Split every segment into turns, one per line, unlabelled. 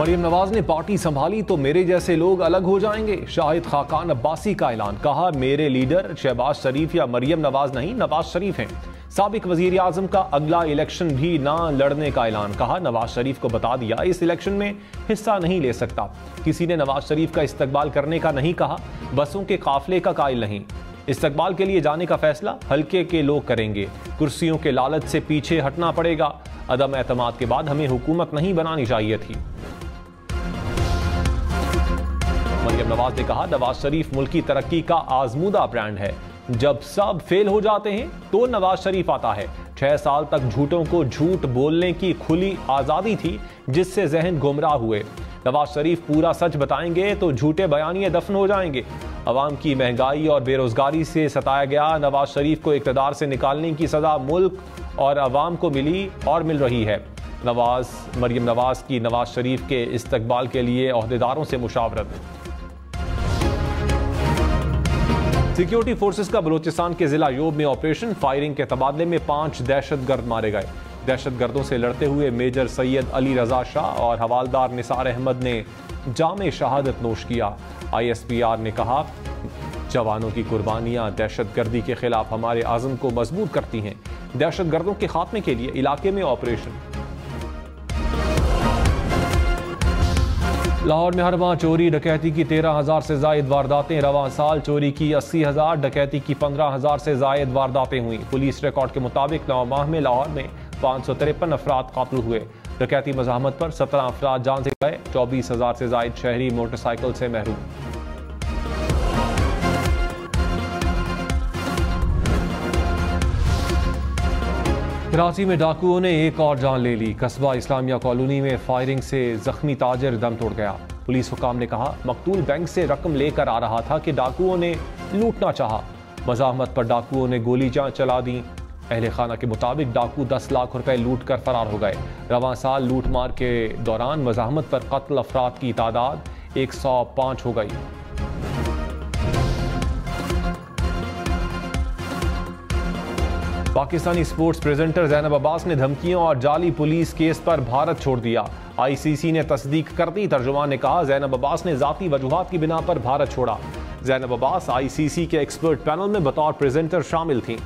मरियम नवाज ने पार्टी संभाली तो मेरे जैसे लोग अलग हो जाएंगे। शाहिद खाकान अब्बासी का ऐलान, कहा मेरे लीडर शहबाज शरीफ या मरियम नवाज नहीं, नवाज शरीफ हैं। साबिक वजीर आजम का अगला इलेक्शन भी ना लड़ने का ऐलान, कहा नवाज शरीफ को बता दिया इस इलेक्शन में हिस्सा नहीं ले सकता। किसी ने नवाज शरीफ का इस्तकबाल करने का नहीं कहा, बसों के काफिले का कायल नहीं। इस्तकबाल के लिए जाने का फैसला हल्के के लोग करेंगे, कुर्सियों के लालच से पीछे हटना पड़ेगा। अदम एतमाद के बाद हमें हुकूमत नहीं बनानी चाहिए थी। मरियम नवाज ने कहा नवाज शरीफ मुल्क की तरक्की का आजमूदा ब्रांड है, जब सब फेल हो जाते हैं तो नवाज शरीफ आता है। 6 साल तक झूठों को झूठ बोलने की खुली आजादी थी, जिससे जहन गुमराह हुए। नवाज शरीफ पूरा सच बताएंगे तो झूठे बयानिए दफन हो जाएंगे। अवाम की महंगाई और बेरोजगारी से सताया गया नवाज शरीफ को इक़्तिदार से निकालने की सजा मुल्क और अवाम को मिली और मिल रही है। मरियम नवाज की नवाज शरीफ के इस्तकबाल के लिए ओहदेदारों से मुशावरत। सिक्योरिटी फोर्सेस का बलूचिस्तान के जिला योब में ऑपरेशन, फायरिंग के तबादले में 5 दहशतगर्द मारे गए। दहशतगर्दों से लड़ते हुए मेजर सैयद अली रजा शाह और हवालदार निसार अहमद ने जामे शहादत नोश किया। ISPR ने कहा जवानों की कुर्बानियां दहशतगर्दी के खिलाफ हमारे आज़म को मजबूत करती हैं। दहशतगर्दों के खात्मे के लिए इलाके में ऑपरेशन। लाहौर में हर माह चोरी डकैती की 13,000 से जायद वारदातें। रवां साल चोरी की 80,000, डकैती की 15,000 से जायद वारदातें हुई। पुलिस रिकॉर्ड के मुताबिक 9 माह में लाहौर में 553 अफराद कातिल हुए। डकैती मज़ाहमत पर 17 अफराद जान से गए। 24,000 से जायद शहरी मोटरसाइकिल से महरूम। कराची में डाकुओं ने एक और जान ले ली। कस्बा इस्लामिया कॉलोनी में फायरिंग से जख्मी ताजिर दम तोड़ गया। पुलिस हुकाम ने कहा मकतूल बैंक से रकम लेकर आ रहा था कि डाकुओं ने लूटना चाहा। मज़ाहमत पर डाकुओं ने गोली चला दी। अहले खाना के मुताबिक डाकू 10 लाख रुपए लूट कर फरार हो गए। रवां साल लूट मार के दौरान मज़ाहमत पर कत्ल अफराद की तादाद 105 हो गई। पाकिस्तानी स्पोर्ट्स प्रेजेंटर ज़ैनब अब्बास ने धमकियों और जाली पुलिस केस पर भारत छोड़ दिया। ICC ने तस्दीक कर दी। तर्जुमान ने कहा ज़ैनब अब्बास ने जाती वजूहात की बिना पर भारत छोड़ा। ज़ैनब अब्बास ICC के एक्सपर्ट पैनल में बतौर प्रेजेंटर शामिल थीं।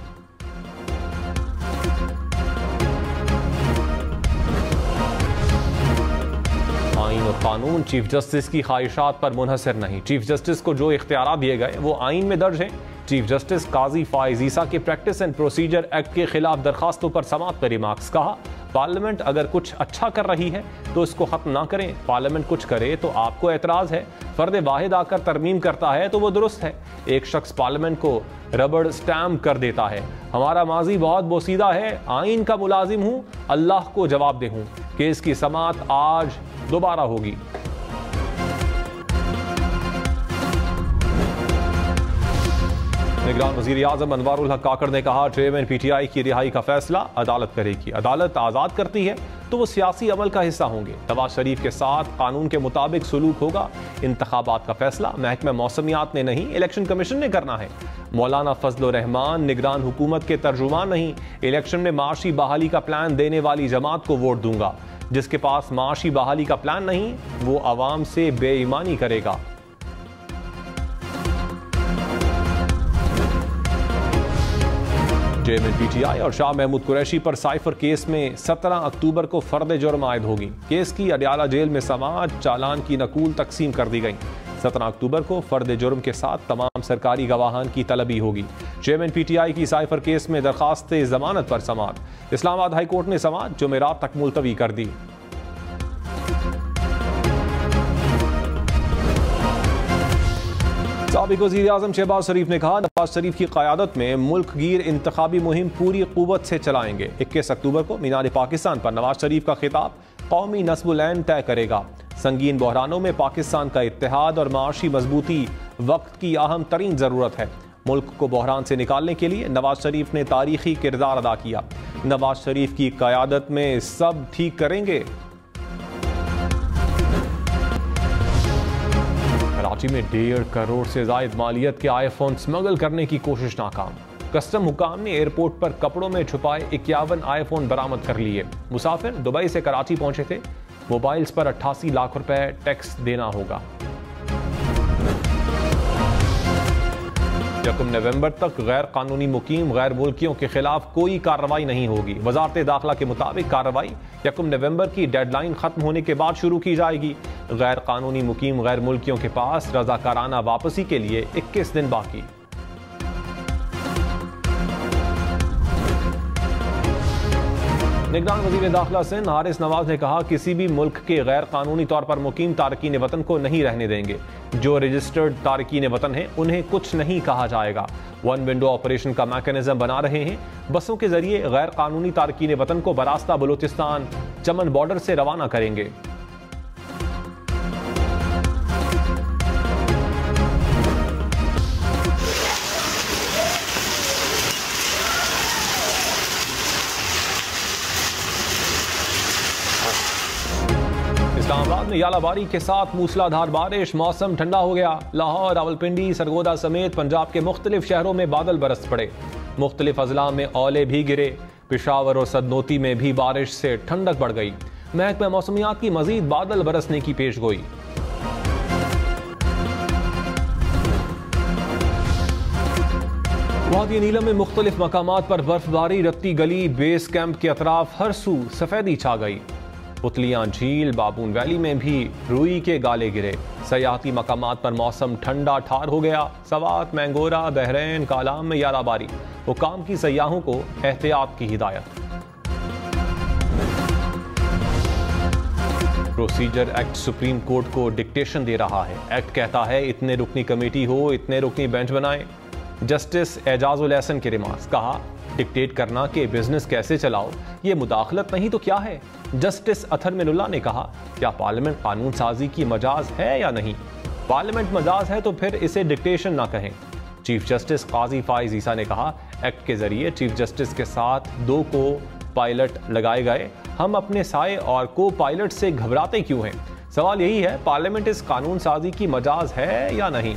आईन और कानून चीफ जस्टिस की ख्वाहिशात पर मुनहसर नहीं। चीफ जस्टिस को जो इख्तियार दिए गए वो आईन में दर्ज हैं। चीफ जस्टिस काजी फाइज ईसा के प्रैक्टिस एंड प्रोसीजर एक्ट के खिलाफ दरखास्तों पर समाअत पर रिमार्क्स। कहा पार्लियामेंट अगर कुछ अच्छा कर रही है तो इसको खत्म ना करें, पार्लियामेंट कुछ करे तो आपको एतराज है। फर्द वाहिद आकर तरमीम करता है तो वो दुरुस्त है। एक शख्स पार्लियामेंट को रबड़ स्टैम्प कर देता है। हमारा माजी बहुत बोसीदा है, आइन का मुलाजिम हूँ, अल्लाह को जवाब दे हूँ। केस की समाअत आज दोबारा होगी। निगरान वजीर आजम अनवारुल हक काकड़ ने कहा चेयरमैन PTI की रिहाई का फैसला अदालत करेगी। अदालत आज़ाद करती है तो वो सियासी अमल का हिस्सा होंगे। नवाज शरीफ के साथ कानून के मुताबिक सलूक होगा। इंतखाबात का फैसला महकमा मौसमियात ने नहीं, इलेक्शन कमीशन ने करना है। मौलाना फजल रहमान निगरान हुकूमत के तर्जुमान नहीं। इलेक्शन में माशी बहाली का प्लान देने वाली जमात को वोट दूंगा। जिसके पास माशी बहाली का प्लान नहीं वो अवाम से बेईमानी करेगा। चेयरमैन PTI और शाह महमूद कुरैशी पर साइफर केस में 17 अक्टूबर को फर्द जुर्म आयद होगी। केस की अडियाला जेल में समाअत, चालान की नकूल तकसीम कर दी गई। 17 अक्टूबर को फर्द जुर्म के साथ तमाम सरकारी गवाहान की तलबी होगी। चेयरमैन PTI की साइफर केस में दरखास्त जमानत पर समाअत। इस्लामाबाद हाई कोर्ट ने समाअत जुमेरात तक मुलतवी कर दी। साबिक वज़ीर आज़म शहबाज शरीफ ने कहा नवाज शरीफ की क़यादत में मुल्क गिर इंतखाबी मुहिम पूरी क़ुव्वत से चलाएंगे। 21 अक्टूबर को मीनार पाकिस्तान पर नवाज शरीफ का खिताब कौमी नस्ब-उल-ऐन तय करेगा। संगीन बहरानों में पाकिस्तान का इत्तेहाद और माशी मजबूती वक्त की अहम तरीन ज़रूरत है। मुल्क को बहरान से निकालने के लिए नवाज शरीफ ने तारीखी किरदार अदा किया। नवाज शरीफ की क़यादत में सब ठीक करेंगे। कराची में 1.5 करोड़ से ज़ायद मालियत के iPhone स्मगल करने की कोशिश नाकाम। कस्टम हुकाम ने एयरपोर्ट पर कपड़ों में छुपाए 51 iPhone बरामद कर लिए। मुसाफिर दुबई से कराची पहुंचे थे। मोबाइल्स पर 88 लाख रुपए टैक्स देना होगा। 1 नवंबर तक गैर कानूनी मुकीम गैर मुल्कियों के खिलाफ कोई कार्रवाई नहीं होगी। वजारत दाखिला के मुताबिक कार्रवाई 1 नवंबर की डेडलाइन खत्म होने के बाद शुरू की जाएगी। गैर कानूनी मुकीम गैर मुल्कियों के पास रजाकाराना वापसी के लिए 21 दिन बाकी। निगरान वजीर दाखिला सिंध हारिस नवाज ने कहा, किसी भी मुल्क के गैर कानूनी तौर पर मुकीम तारकीन वतन को नहीं रहने देंगे। जो रजिस्टर्ड तारकीन वतन हैं उन्हें कुछ नहीं कहा जाएगा। वन विंडो ऑपरेशन का मैकेनिज्म बना रहे हैं। बसों के जरिए गैर कानूनी तारकीन वतन को बरास्ता बलूचिस्तान चमन बॉर्डर से रवाना करेंगे। इस्लामाबाद में यालाबारी के साथ मूसलाधार बारिश, मौसम ठंडा हो गया। लाहौर, रावलपिंडी, सरगोदा समेत पंजाब के मुख्तलिफ शहरों में बादल बरस पड़े। मुख्तलिफ अजला में ओले भी गिरे। पेशावर और सदनोती में भी बारिश से ठंडक बढ़ गई। महकमा मौसमियात की मजीद बादल बरसने की पेशगोई। वादी नीलम में मुख्तलिफ मकामात पर बर्फबारी, रत्ती गली, बेस कैंप के अतराफ हर सू सफेदी छा गई। पुतलियां झील, बाबून वैली में भी रुई के गाले गिरे। सयाहती मकामात पर मौसम ठंडा ठार हो गया। सवात, मैंगोरा, बहरैन, कालाम में यालाबारी। हुकाम की सयाहों को एहतियात की हिदायत। प्रोसीजर एक्ट सुप्रीम कोर्ट को डिक्टेशन दे रहा है। एक्ट कहता है इतने रुकनी कमेटी हो, इतने रुकनी बेंच बनाएं। जस्टिस एजाजुल एहसन के रिमार्क्स। कहा, डिक्टेट करना कि बिजनेस कैसे चलाओ ये मुदाखलत नहीं तो क्या है। जस्टिस अथर मिनुल्लाह ने कहा, क्या पार्लियामेंट कानून साजी की मजाज है या नहीं? पार्लियामेंट मजाज है तो फिर इसे डिक्टेशन ना कहें। चीफ जस्टिस काजी फाइज ईसा ने कहा, एक्ट के जरिए चीफ जस्टिस के साथ 2 को पायलट लगाए गए। हम अपने साए और को पायलट से घबराते क्यों हैं? सवाल यही है, पार्लियामेंट इस कानून साजी की मजाज है या नहीं?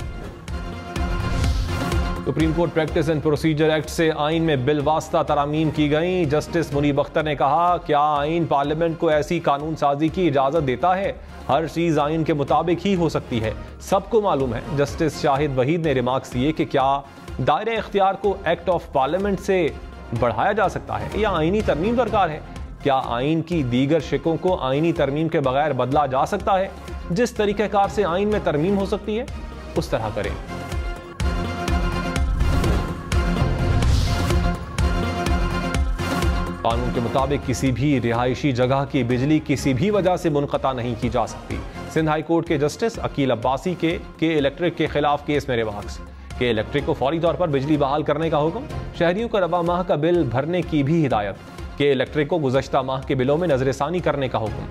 Supreme court practice and procedure act से आइन में बिलवास्ता तरामीम की गई। जस्टिस मुनीब अख्तर ने कहा, क्या आइन पार्लियामेंट को ऐसी कानून साजी की इजाजत देता है? हर चीज आइन के मुताबिक ही हो सकती है, सबको मालूम है। जस्टिस शाहिद वहीद ने रिमार्क्स दिए कि क्या दायरे इख्तियार को एक्ट ऑफ पार्लियामेंट से बढ़ाया जा सकता है या आइनी तरमीम दरकार है? क्या आइन की दीगर शिकों को आइनी तरमीम के बगैर बदला जा सकता है? जिस तरीक़ेकार से आइन में तरमीम हो सकती है उस तरह करें। कानून के मुताबिक किसी भी रिहायशी जगह की बिजली किसी भी वजह से मुनक़ता नहीं की जा सकती। सिंध हाई कोर्ट के जस्टिस अकील अब्बासी के इलेक्ट्रिक के खिलाफ केस में रिमार्क्स। के इलेक्ट्रिक को फौरी तौर पर बिजली बहाल करने का हुक्म। शहरियों को रबा माह का बिल भरने की भी हिदायत। के इलेक्ट्रिक को गुज़श्ता माह के बिलों में नजरसानी करने का हुक्म।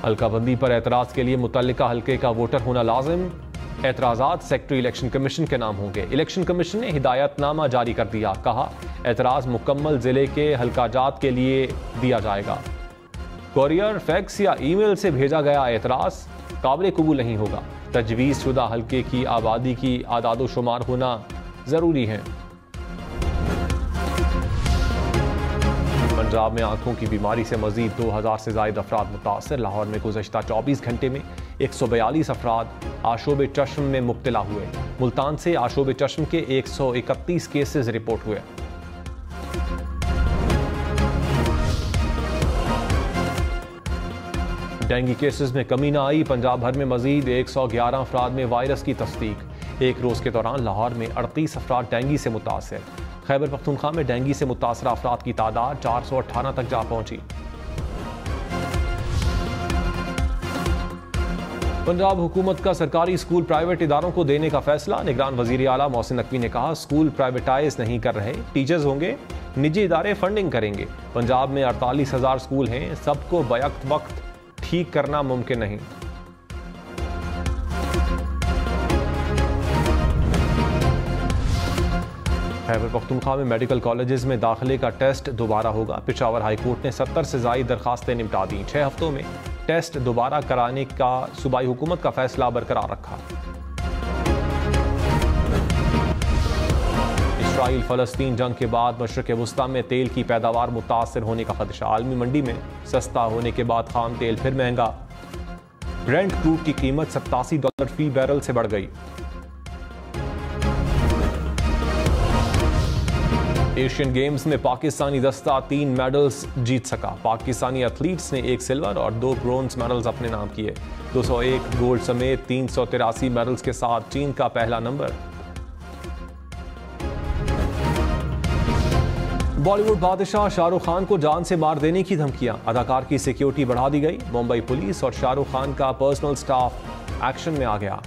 हल्काबंदी पर एतराज के लिए मुतल्लिका हल्के का वोटर होना लाजिम। एतराज़ात सेक्रेटरी इलेक्शन कमीशन के नाम होंगे। इलेक्शन कमीशन ने हिदायतनामा जारी कर दिया। कहा, एतराज़ मुकम्मल जिले के हल्काजात के लिए दिया जाएगा। कोरियर, फैक्स या ईमेल से भेजा गया एतराज़ काबिल कबूल नहीं होगा। तजवीज़ शुदा हल्के की आबादी की आदादो शुमार होना ज़रूरी है। पंजाब में आंखों की बीमारी से मजीद 2000 से ज़ायद अफराद मुतासर। लाहौर में गुज़श्ता 24 घंटे में 142 अफराद आशोब चश्म में मुब्तला हुए। मुल्तान से आशोब चश्म के 131 केसेस रिपोर्ट हुए। डेंगू केसेस में कमी न आई। पंजाब भर में मजीद 111 अफराद में वायरस की तस्दीक। एक रोज़ के दौरान लाहौर में 38 अफराद डेंगू से मुतासर। खैबर पख्तूनख्वा में डेंगू से मुतासर अफराद की तादाद 418 तक जा पहुंची। पंजाब हुकूमत का सरकारी स्कूल प्राइवेट इदारों को देने का फैसला। निगरान वजीर आला मोहसिन नकवी ने कहा, स्कूल प्राइवेटाइज नहीं कर रहे, टीचर्स होंगे, निजी इदारे फंडिंग करेंगे। पंजाब में 48,000 स्कूल हैं, सबको बैक वक्त ठीक करना मुमकिन नहीं। खैबर पख्तूनख्वा में मेडिकल कॉलेजेस में दाखिले का टेस्ट दोबारा होगा। पेशावर हाई कोर्ट ने 70 से ज़ायद दरखास्तें निपटा दी। 6 हफ्तों में टेस्ट दोबारा कराने का सूबाई हुकूमत का फैसला बरकरार रखा। इसराइल फ़लस्तीन जंग के बाद मशरक़ वस्ता में तेल की पैदावार मुतासर होने का खदशा। आलमी मंडी में सस्ता होने के बाद खाम तेल फिर महंगा। ब्रेंट क्रूड की कीमत $87 फी बैरल से बढ़ गई। एशियन गेम्स में पाकिस्तानी दस्ता 3 मेडल्स जीत सका। पाकिस्तानी एथलीट्स ने 1 सिल्वर और 2 ब्रोंज मेडल्स अपने नाम किए। 201 गोल्ड समेत 383 मेडल्स के साथ चीन का पहला नंबर। बॉलीवुड बादशाह शाहरुख खान को जान से मार देने की धमकियां। अदाकार की सिक्योरिटी बढ़ा दी गई। मुंबई पुलिस और शाहरुख खान का पर्सनल स्टाफ एक्शन में आ गया।